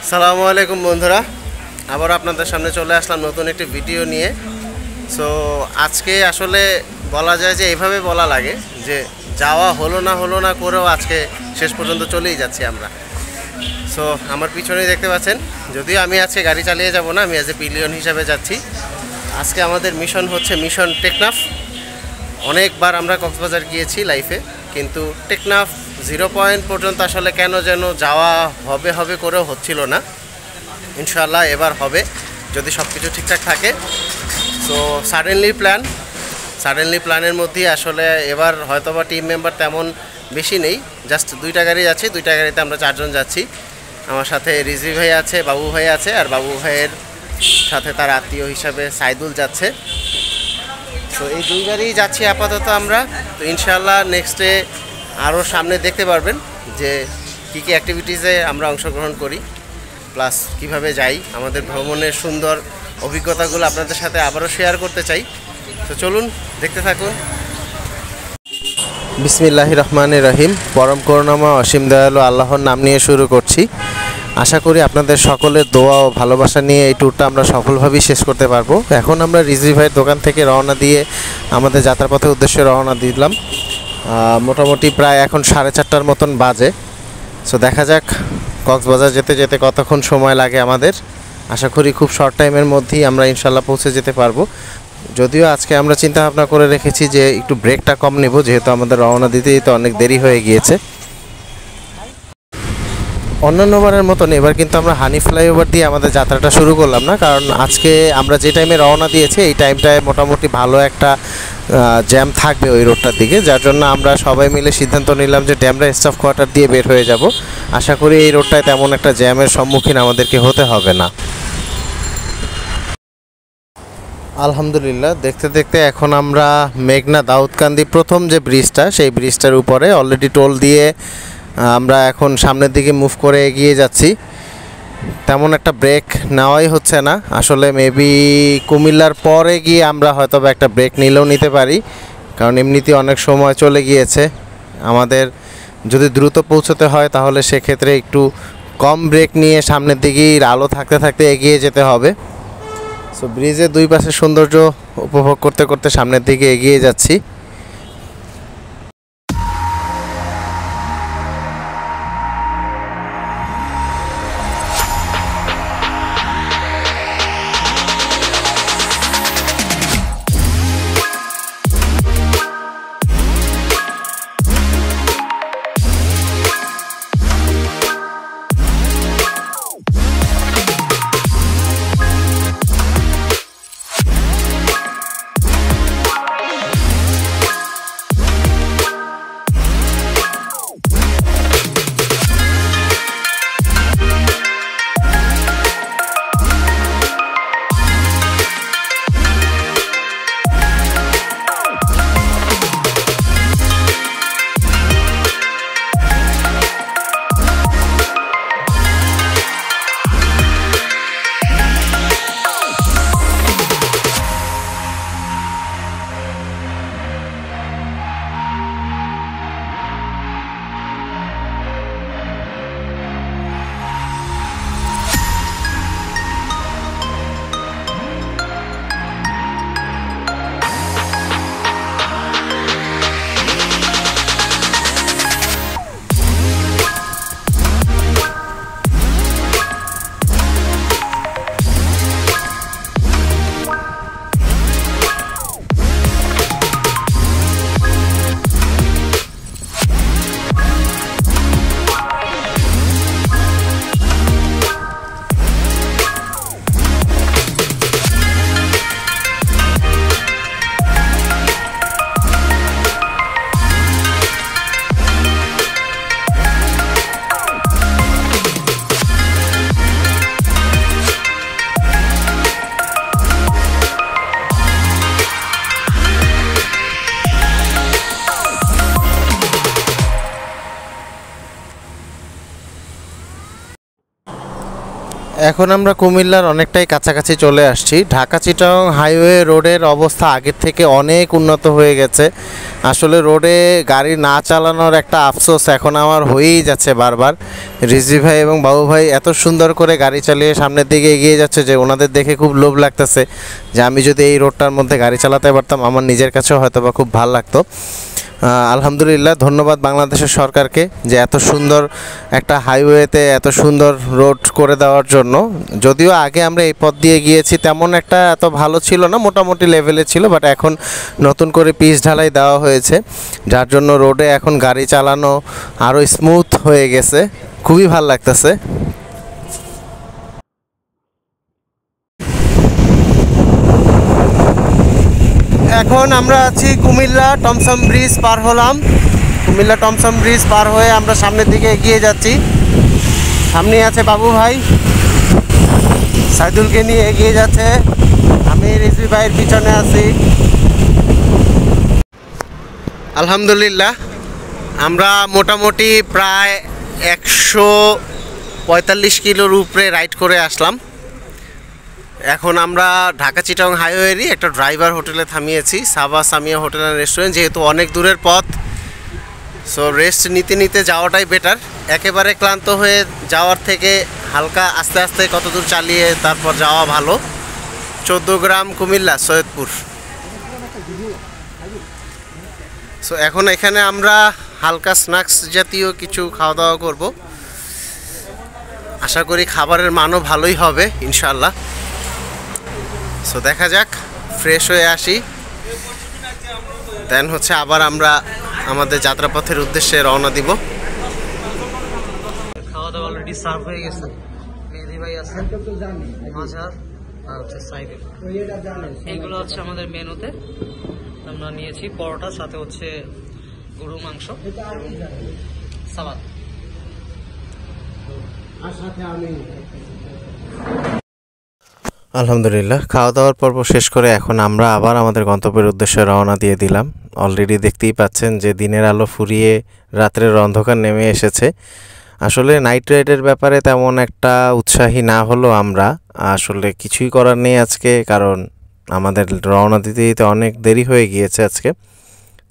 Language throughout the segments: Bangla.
আসসালামু আলাইকুম বন্ধুরা, আবার আপনাদের সামনে চলে আসলাম নতুন একটি ভিডিও নিয়ে। সো আজকে আসলে বলা যায় যে এইভাবে বলা লাগে যে যাওয়া হলো না করেও আজকে শেষ পর্যন্ত চলেই যাচ্ছি আমরা। সো আমার পিছনেই দেখতে পাচ্ছেন, যদিও আমি আজকে গাড়ি চালিয়ে যাব না, আমি অ্যাজ এ পিলিয়ন হিসাবে যাচ্ছি। আজকে আমাদের মিশন হচ্ছে মিশন টেকনাফ। অনেকবার আমরা কক্সবাজার গিয়েছি লাইফে, কিন্তু টেকনাফ 0 পয়েন্ট পর্যন্ত আসলে কেন যেন যাওয়া হবে করেও হচ্ছিল না। ইনশাআল্লাহ এবার হবে যদি সব কিছু ঠিকঠাক থাকে। সো সাডেনলি প্ল্যানের মধ্যেই আসলে এবার হয়তোবা টিম মেম্বার তেমন বেশি নেই, জাস্ট 2টা গাড়ি যাচ্ছি। 2টা গাড়িতে আমরা 4 জন যাচ্ছি। আমার সাথে রিজি ভাই আছে, বাবু ভাই আছে, আর বাবু ভাইয়ের সাথে তার আত্মীয় হিসাবে সাইদুল যাচ্ছে। তো এই 2 গাড়িই যাচ্ছি আপাতত আমরা। তো ইনশাআল্লাহ নেক্সটে আরও সামনে দেখতে পারবেন যে কী কী অ্যাক্টিভিটিসে আমরা অংশগ্রহণ করি, প্লাস কিভাবে যাই। আমাদের ভ্রমণের সুন্দর অভিজ্ঞতাগুলো আপনাদের সাথে আবারও শেয়ার করতে চাই। তো চলুন দেখতে থাকুন। বিসমিল্লাহির রহমানির রহিম। পরম করুণাময় অসীম দয়ালু আল্লাহর নাম নিয়ে শুরু করছি। আশা করি আপনাদের সকলের দোয়া ও ভালোবাসা নিয়ে এই ট্যুরটা আমরা সফলভাবেই শেষ করতে পারবো। এখন আমরা রিজভি ভাইয়ের দোকান থেকে রওনা দিয়ে আমাদের যাত্রাপথের উদ্দেশ্যে রওনা দিলাম। মোটামুটি প্রায় এখন 4:30টার মতন বাজে। সো দেখা যাক কক্সবাজার যেতে যেতে কতক্ষণ সময় লাগে আমাদের। আশা করি খুব শর্ট টাইমের মধ্যেই আমরা ইনশাল্লাহ পৌঁছে যেতে পারবো। যদিও আজকে আমরা চিন্তা ভাবনা করে রেখেছি যে একটু ব্রেকটা কম নেব, যেহেতু আমাদের রওনা দিতেই তো অনেক দেরি হয়ে গিয়েছে। অন্যান্যবারের মতন এবার কিন্তু আমরা হানি ফ্লাইওভার দিয়ে আমাদের যাত্রাটা শুরু করলাম না, কারণ আজকে আমরা যে টাইমে রওনা দিয়েছি এই টাইমটায় মোটামুটি ভালো একটা জ্যাম থাকবে ওই রোডটার দিকে, যার জন্য আমরা সবাই মিলে সিদ্ধান্ত নিলাম যে ড্যামরা স্টাফ কোয়ার্টার দিয়ে বের হয়ে যাব। আশা করি এই রোডটায় তেমন একটা জ্যামের সম্মুখীন আমাদেরকে হতে হবে না। আলহামদুলিল্লাহ, দেখতে দেখতে এখন আমরা মেঘনা দাউদকান্দি প্রথম যে ব্রিজটা, সেই ব্রিজটার উপরে অলরেডি টোল দিয়ে আমরা এখন সামনের দিকে মুভ করে এগিয়ে যাচ্ছি। তেমন একটা ব্রেক নেওয়াই হচ্ছে না আসলে। মেবি কুমিল্লার পরে গিয়ে আমরা হয়তো একটা ব্রেক নিলেও নিতে পারি, কারণ এমনিতেই অনেক সময় চলে গিয়েছে আমাদের। যদি দ্রুত পৌঁছতে হয় তাহলে সেক্ষেত্রে একটু কম ব্রেক নিয়ে সামনের দিকেই আলো থাকতে থাকতে এগিয়ে যেতে হবে। সো ব্রিজের 2 পাশের সৌন্দর্য উপভোগ করতে করতে সামনের দিকে এগিয়ে যাচ্ছি। এখন আমরা কুমিল্লার অনেকটাই কাছাকাছি চলে আসছি। ঢাকা চিটাগং হাইওয়ে রোডের অবস্থা আগের থেকে অনেক উন্নত হয়ে গেছে। আসলে রোডে গাড়ি না চালানোর একটা আফসোস এখন আমার হয়েই যাচ্ছে বারবার। রিজি ভাই এবং বাবু ভাই এত সুন্দর করে গাড়ি চালিয়ে সামনের দিকে এগিয়ে যাচ্ছে যে ওনাদের দেখে খুব লোভ লাগতেছে যে আমি যদি এই রোডটার মধ্যে গাড়ি চালাতে পারতাম আমার নিজের কাছেও হয়তো বা খুব ভালো লাগতো। আলহামদুলিল্লাহ, ধন্যবাদ বাংলাদেশের সরকারকে যে এত সুন্দর একটা হাইওয়েতে এত সুন্দর রোড করে দেওয়ার জন্য। যদিও আগে আমরা এই পথ দিয়ে গিয়েছি, তেমন একটা এত ভালো ছিল না, মোটামুটি লেভেলে ছিল, বাট এখন নতুন করে পিচ ঢালাই দেওয়া হয়েছে, যার জন্য রোডে এখন গাড়ি চালানো আরও স্মুথ হয়ে গেছে, খুবই ভালো লাগতেছে। এখন আমরা আছি কুমিল্লা টমসম ব্রিজ পার হলাম। কুমিল্লা টমসম ব্রিজ পার হয়ে আমরা সামনের দিকে এগিয়ে যাচ্ছি। সামনে আছে বাবু ভাই, সাইদুলকে নিয়ে এগিয়ে যাচ্ছে, আমি রিজভি ভাইয়ের পিছনে আছি। আলহামদুলিল্লাহ, আমরা মোটামুটি প্রায় 145 কিলোর উপরে রাইড করে আসলাম। এখন আমরা ঢাকা চিটাগং হাইওয়েরই একটা ড্রাইভার হোটেলে থামিয়েছি, সাবা সামিয়া হোটেল অ্যান্ড রেস্টুরেন্ট। যেহেতু অনেক দূরের পথ, সো রেস্ট নিতে নিতে যাওয়াটাই বেটার। একেবারে ক্লান্ত হয়ে যাওয়ার থেকে হালকা আস্তে আস্তে কত দূর চালিয়ে তারপর যাওয়া ভালো। 14 গ্রাম কুমিল্লা সৈয়দপুর। সো এখন এখানে আমরা হালকা স্ন্যাক্স জাতীয় কিছু খাওয়া দাওয়া করব। আশা করি খাবারের মানও ভালোই হবে ইনশাআল্লাহ। সো দেখা যাক, ফ্রেশ হয়ে আসি, দেন হচ্ছে আবার আমরা আমাদের যাত্রাপথের উদ্দেশ্যে রওনা দিব। খাওয়া দাওয়া অলরেডি সার্ভ হয়ে গেছে। মেহেদি ভাই আছে, মাঝার আর হচ্ছে সাইডের, এইগুলো হচ্ছে আমাদের মেনুতে। আমরা নিয়েছি পরোটা, সাথে হচ্ছে গরু মাংস এবং সালাদ। আলহামদুলিল্লাহ, খাওয়া দাওয়ার পর্ব শেষ করে এখন আমরা আবার আমাদের গন্তব্যের উদ্দেশ্যে রওনা দিয়ে দিলাম। অলরেডি দেখতেই পাচ্ছেন যে দিনের আলো ফুরিয়ে রাত্রের অন্ধকার নেমে এসেছে। আসলে নাইট রাইডের ব্যাপারে তেমন একটা উৎসাহী না হলেও আমরা আসলে কিছুই করার নেই আজকে, কারণ আমাদের রওনা দিতে দিতে অনেক দেরি হয়ে গিয়েছে আজকে।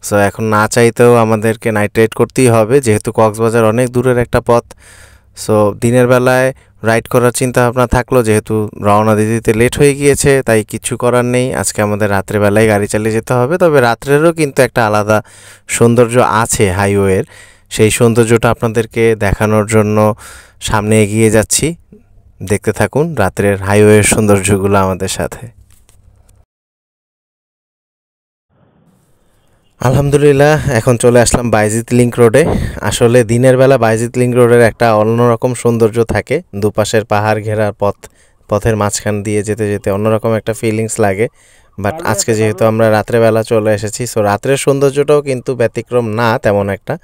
সো এখন না চাইতেও আমাদেরকে নাইট রাইড করতেই হবে, যেহেতু কক্সবাজার অনেক দূরের একটা পথ। সো দিনের বেলায় রাইড করার চিন্তা ভাবনা থাকলো, যেহেতু রওনা দিতে দিতে লেট হয়ে গিয়েছে, তাই কিছু করার নেই, আজকে আমাদের রাত্রেবেলায় গাড়ি চালিয়ে যেতে হবে। তবে রাত্রেরও কিন্তু একটা আলাদা সৌন্দর্য আছে হাইওয়ের, সেই সৌন্দর্যটা আপনাদেরকে দেখানোর জন্য সামনে এগিয়ে যাচ্ছি। দেখতে থাকুন রাত্রের হাইওয়ের সৌন্দর্যগুলো আমাদের সাথে। আলহামদুলিল্লাহ, এখন চলে আসলাম বাইজিৎ লিংক রোডে। আসলে দিনের বেলা বাইজিৎ লিংক রোডের একটা অন্যরকম সৌন্দর্য থাকে, দুপাশের পাহাড় ঘেরা পথের মাঝখান দিয়ে যেতে যেতে অন্যরকম একটা ফিলিংস লাগে। বাট আজকে যেহেতু আমরা রাত্রেবেলা চলে এসেছি, সো রাত্রের সৌন্দর্যটাও কিন্তু ব্যতিক্রম না তেমন একটা।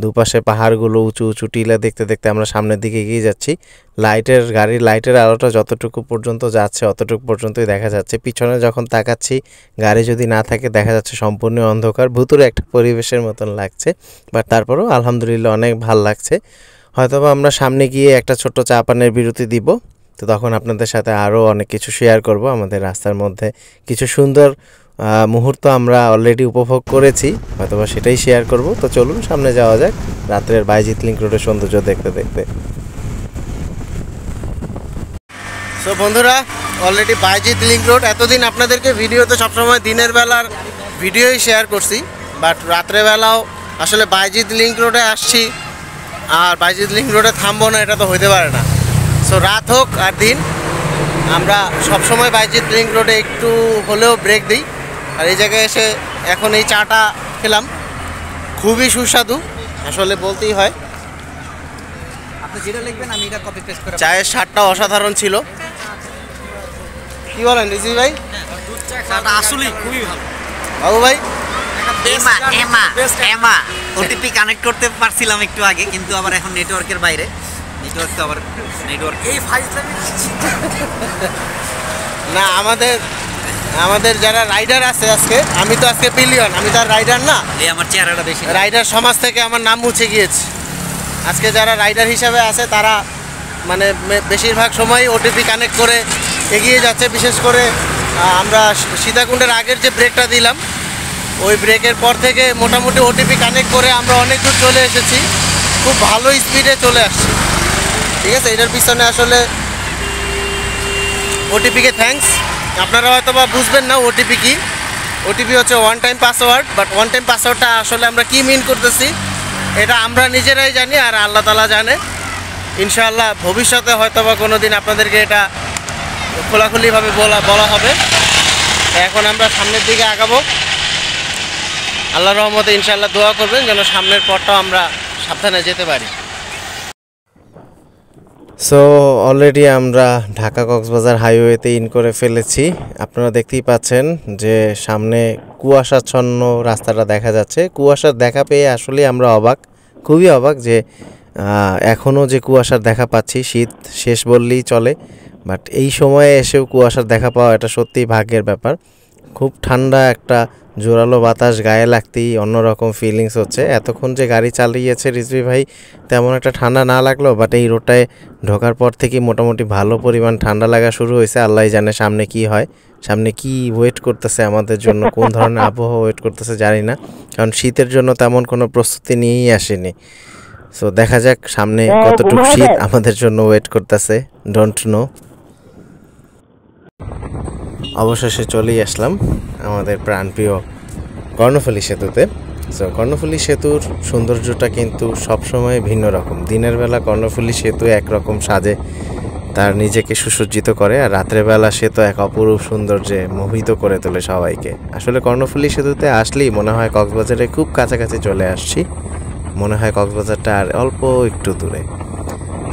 দুপাশে পাহাড়গুলো উঁচু উঁচু টিলা দেখতে দেখতে আমরা সামনের দিকে এগিয়ে যাচ্ছি। গাড়ির লাইটের আলোটা যতটুকু পর্যন্ত যাচ্ছে অতটুকু পর্যন্তই দেখা যাচ্ছে। পিছনে যখন তাকাচ্ছি, গাড়ি যদি না থাকে দেখা যাচ্ছে সম্পূর্ণ অন্ধকার, ভুতুরে একটা পরিবেশের মতন লাগছে। বাট তারপরেও আলহামদুলিল্লাহ অনেক ভাল লাগছে। হয়তোবা আমরা সামনে গিয়ে একটা ছোট্ট চা পানের বিরতি দিব, তো তখন আপনাদের সাথে আরও অনেক কিছু শেয়ার করব। আমাদের রাস্তার মধ্যে কিছু সুন্দর মুহূর্ত আমরা অলরেডি উপভোগ করেছি, হয়তোবা সেটাই শেয়ার করব। তো চলুন সামনে যাওয়া যাক রাত্রের বাইজিৎ লিংক রোডের সৌন্দর্য দেখতে দেখতে। সো বন্ধুরা, অলরেডি বাইজিৎ লিংক রোড, এতদিন আপনাদেরকে ভিডিওতে সবসময় দিনের বেলার ভিডিওই শেয়ার করছি, বাট রাত্রেবেলাও আসলে বাইজিৎ লিংক রোডে আসছি আর বাইজিৎ লিংক রোডে থামবো না, এটা তো হইতে পারে না। সো রাত হোক আর দিন, আমরা সবসময় বাইজিৎ লিংক রোডে একটু হলেও ব্রেক দিই। আর এই জায়গায় এসে এখন এই চাটা খেলাম, খুবই সুস্বাদু, আসলে বলতেই হয়। আপনি যেটা লিখবেন আমি এটা কপি পেস্ট করে। চায়ের স্বাদটা অসাধারণ ছিল, কি বলেন রিজি ভাই? চাটা আসলেই খুবই ভালো। বাবু ভাই? এমা ওটিপি কানেক্ট করতে পারছিলাম একটু আগে, কিন্তু আবার এখন নেটওয়ার্কের বাইরে। নেটওয়ার্ক তো আবার নেটওয়ার্ক এই ফাইজলামি না, আমাদের যারা রাইডার আছে আজকে, আমি তো আজকে পিলিয়ন, আমি তো আর রাইডার না। এই আমার চেহারাটা বেশি, রাইডার সমাজ থেকে আমার নাম মুছে গিয়েছে। আজকে যারা রাইডার হিসাবে আছে তারা মানে বেশিরভাগ সময় ওটিপি কানেক্ট করে এগিয়ে যাচ্ছে। বিশেষ করে আমরা সীতাকুণ্ডের আগের যে ব্রেকটা দিলাম ওই ব্রেকের পর থেকে মোটামুটি ওটিপি কানেক্ট করে আমরা অনেক দূর চলে এসেছি, খুব ভালো স্পিডে চলে আসছি। ঠিক আছে, এটার পিছনে আসলে ওটিপিকে থ্যাঙ্কস। আপনারা হয়তো বা বুঝবেন না ওটিপি কি। ওটিপি হচ্ছে one time password, but one time পাসওয়ার্ডটা আসলে আমরা কি মিন করতেছি এটা আমরা নিজেরাই জানি আর আল্লাহ তাআলা জানে। ইনশাআল্লাহ ভবিষ্যতে হয়তো বা কোনো দিন আপনাদেরকে এটা খোলাখুলিভাবে বলা হবে। এখন আমরা সামনের দিকে আগাবো। আল্লাহর রহমতে ইনশাআল্লাহ দোয়া করবেন যেন সামনের পথটাও আমরা সাবধানে যেতে পারি। সো অলরেডি আমরা ঢাকা কক্সবাজার হাইওয়েতে ইন করে ফেলেছি। আপনারা দেখতেই পাচ্ছেন যে সামনে কুয়াশাচ্ছন্ন রাস্তাটা দেখা যাচ্ছে। কুয়াশার দেখা পেয়ে আসলে আমরা অবাক, খুবই অবাক যে এখনও যে কুয়াশার দেখা পাচ্ছি। শীত শেষ বললেই চলে, বাট এই সময়ে এসেও কুয়াশার দেখা পাওয়া এটা সত্যিই ভাগ্যের ব্যাপার। খুব ঠান্ডা একটা জোরালো বাতাস গায়ে লাগতেই অন্যরকম ফিলিংস হচ্ছে। এতক্ষণ যে গাড়ি চালিয়েছে রিজভি ভাই তেমন একটা ঠান্ডা না লাগলো, বাট এই রোডটায় ঢোকার পর থেকেই মোটামুটি ভালো পরিমাণ ঠান্ডা লাগা শুরু হয়েছে। আল্লাহ জানে সামনে কি হয়, সামনে কি ওয়েট করতেছে আমাদের জন্য, কোন ধরনের আবহাওয়া ওয়েট করতেছে জানি না, কারণ শীতের জন্য তেমন কোনো প্রস্তুতি নিয়েই আসেনি। সো দেখা যাক সামনে কতটুকু শীত আমাদের জন্য ওয়েট করতেছে, ডোন্ট নো। অবশেষে চলেই আসলাম আমাদের প্রাণপ্রিয় কর্ণফুলী সেতুতে। সো কর্ণফুলী সেতুর সৌন্দর্যটা কিন্তু সবসময় ভিন্ন রকম। দিনের বেলা কর্ণফুলী সেতু একরকম সাজে, তার নিজেকে সুসজ্জিত করে, আর রাত্রের বেলা সে তো এক অপরূপ সৌন্দর্যে মোহিত করে তোলে সবাইকে। আসলে কর্ণফুলী সেতুতে আসলেই মনে হয় কক্সবাজারে খুব কাছাকাছি চলে আসছি, মনে হয় কক্সবাজারটা আর অল্প একটু দূরে।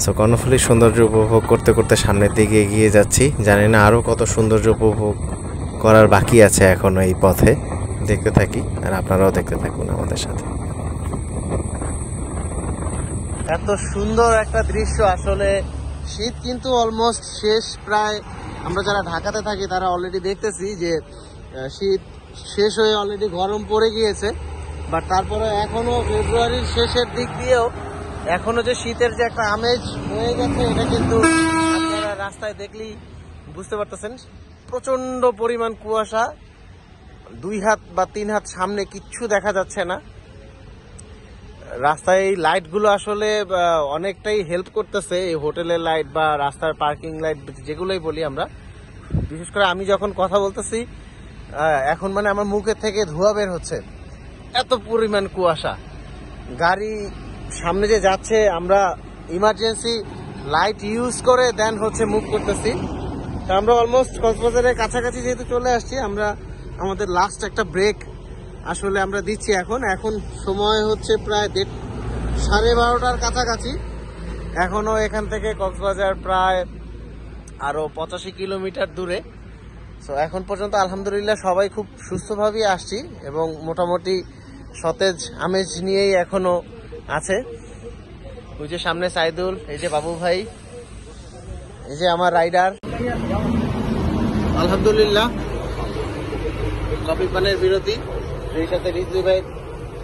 সো কর্ণফুলীর সৌন্দর্য উপভোগ করতে করতে সামনের দিকে এগিয়ে যাচ্ছি। জানি না আরও কত সৌন্দর্য উপভোগ করার বাকি আছে এখনও এই পথে। দেখতে থাকি আর আপনারাও দেখতে থাকুন আমাদের সাথে। এত সুন্দর একটা দৃশ্য, আসলে শীত কিন্তু অলমোস্ট শেষ প্রায়। আমরা যারা ঢাকাতে থাকি তারা অলরেডি দেখতেছি যে শীত শেষ হয়ে অলরেডি গরম পড়ে গিয়েছে, বাট তারপরে এখনো ফেব্রুয়ারির শেষের দিক দিয়েও এখনো যে শীতের যে একটা আমেজ হয়ে গেছে এটা কিন্তু আপনারা রাস্তায় দেখলেই বুঝতে পারতেছেন। প্রচন্ড পরিমাণ কুয়াশা, 2 হাত বা 3 হাত সামনে কিচ্ছু দেখা যাচ্ছে না। রাস্তায় এই লাইটগুলো আসলে অনেকটাই হেল্প করতেছে, এই হোটেলের লাইট বা রাস্তার পার্কিং লাইট যেগুলোই বলি আমরা। বিশেষ করে আমি যখন কথা বলতেছি এখন মানে আমার মুখের থেকে ধোঁয়া বের হচ্ছে, এত পরিমাণ কুয়াশা। গাড়ি সামনে যে যাচ্ছে আমরা ইমার্জেন্সি লাইট ইউজ করে দেন হচ্ছে মুভ করতেছি। তা আমরা অলমোস্ট কক্সবাজারের কাছাকাছি যেহেতু চলে আসছি, আমরা আমাদের লাস্ট একটা ব্রেক আসলে আমরা দিচ্ছি এখন সময় হচ্ছে প্রায় 12:30 কাছাকাছি। এখনো এখান থেকে কক্সবাজার প্রায় আরো 85 কিলোমিটার দূরে। সো এখন পর্যন্ত আলহামদুলিল্লাহ সবাই খুব সুস্থভাবেই আসছি এবং মোটামুটি সতেজ আমেজ নিয়েই এখনো আছে। ওই যে সামনে সাইদুল, এই যে বাবু ভাই, এই যে আমার রাইডার। আলহামদুলিল্লাহ কফি পানের বিরতি, এই সাথে রিজভি ভাই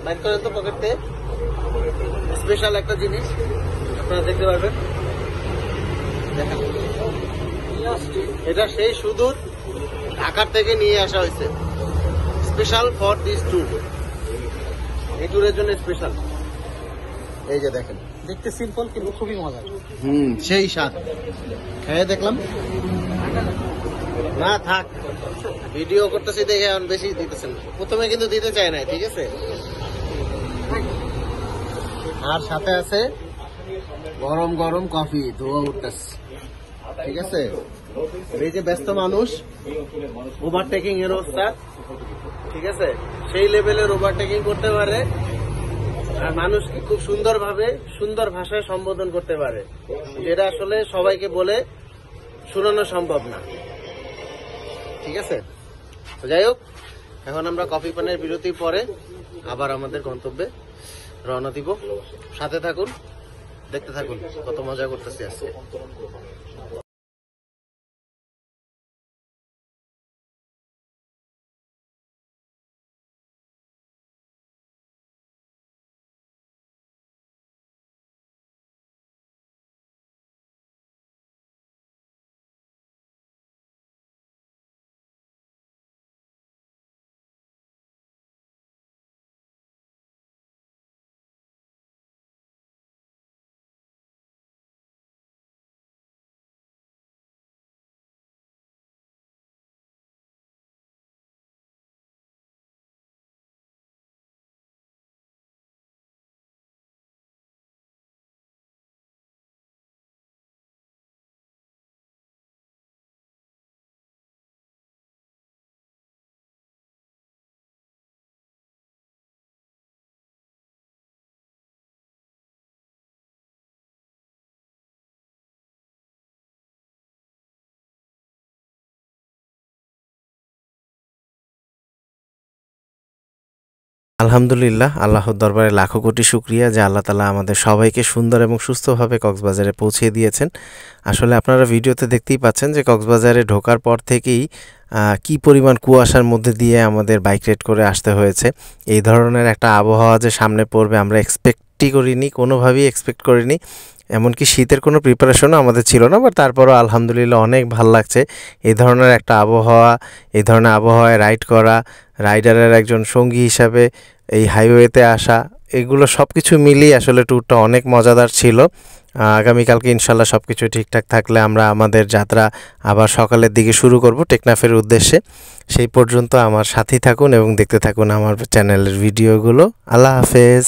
বাইর করেন তো পকেটে স্পেশাল একটা জিনিস আপনারা দেখতে পারবেন। দেখেন এটা সেই সুদূর ঢাকার থেকে নিয়ে আসা হয়েছে স্পেশাল ফর দিস ট্যুর, এই ট্যুরের জন্য স্পেশাল। এই যে দেখেন, দেখতে সিম্পল কিন্তু খুবই মজার। সেই স্বাদ, খেয়ে দেখলাম না, থাক ভিডিও করতেছি দেখে এখন বেশি দিতেছেন, প্রথমে কিন্তু দিতে চায় না, ঠিক আছে। আর সাথে আছে গরম গরম কফি, ধোয়া উঠতেছে, ঠিক আছে। এই যে ব্যস্ত মানুষ, ওভারটেকিং এর অবস্থা, ঠিক আছে, সেই লেভেলের ওভারটেকিং করতে পারে আর মানুষকে খুব সুন্দরভাবে সুন্দর ভাষায় সম্বোধন করতে পারে, যেটা আসলে সবাইকে বলে শোনানো সম্ভব না, ঠিক আছে। তো যাই হোক, এখন আমরা কফি পানের বিরতির পরে আবার আমাদের গন্তব্যে রওনা দিব। সাথে থাকুন, দেখতে থাকুন কত মজা করতেছি আজকে। আলহামদুলিল্লাহ, আল্লাহর দরবারে লাখো কোটি শুকরিয়া যে আল্লাহ তাআলা আমাদের সবাইকে সুন্দর এবং সুস্থভাবে কক্সবাজারে পৌঁছে দিয়েছেন। আসলে আপনারা ভিডিওতে দেখতেই পাচ্ছেন যে কক্সবাজারে ঢোকার পর থেকেই কি পরিমাণ কুয়াশার মধ্যে দিয়ে আমাদের বাইক রাইড করে আসতে হয়েছে। এই ধরনের একটা আবহাওয়া যে সামনে পড়বে আমরা এক্সপেক্টই করিনি, কোনোভাবেই এক্সপেক্ট করিনি। এমনকি শীতের কোনো প্রিপারেশনও আমাদের ছিল না, বাট তারপরও আলহামদুলিল্লাহ অনেক ভাল লাগছে এই ধরনের একটা আবহাওয়া, এই ধরনের আবহাওয়ায় রাইড করা, রাইডারের একজন সঙ্গী হিসাবে এই হাইওয়েতে আসা, এগুলো সব কিছু মিলিয়ে আসলে ট্যুরটা অনেক মজাদার ছিল। আগামীকালকে ইনশাল্লাহ সব কিছু ঠিকঠাক থাকলে আমরা আমাদের যাত্রা আবার সকালের দিকে শুরু করব টেকনাফের উদ্দেশ্যে। সেই পর্যন্ত আমার সাথেই থাকুন এবং দেখতে থাকুন আমার চ্যানেলের ভিডিওগুলো। আল্লাহ হাফেজ।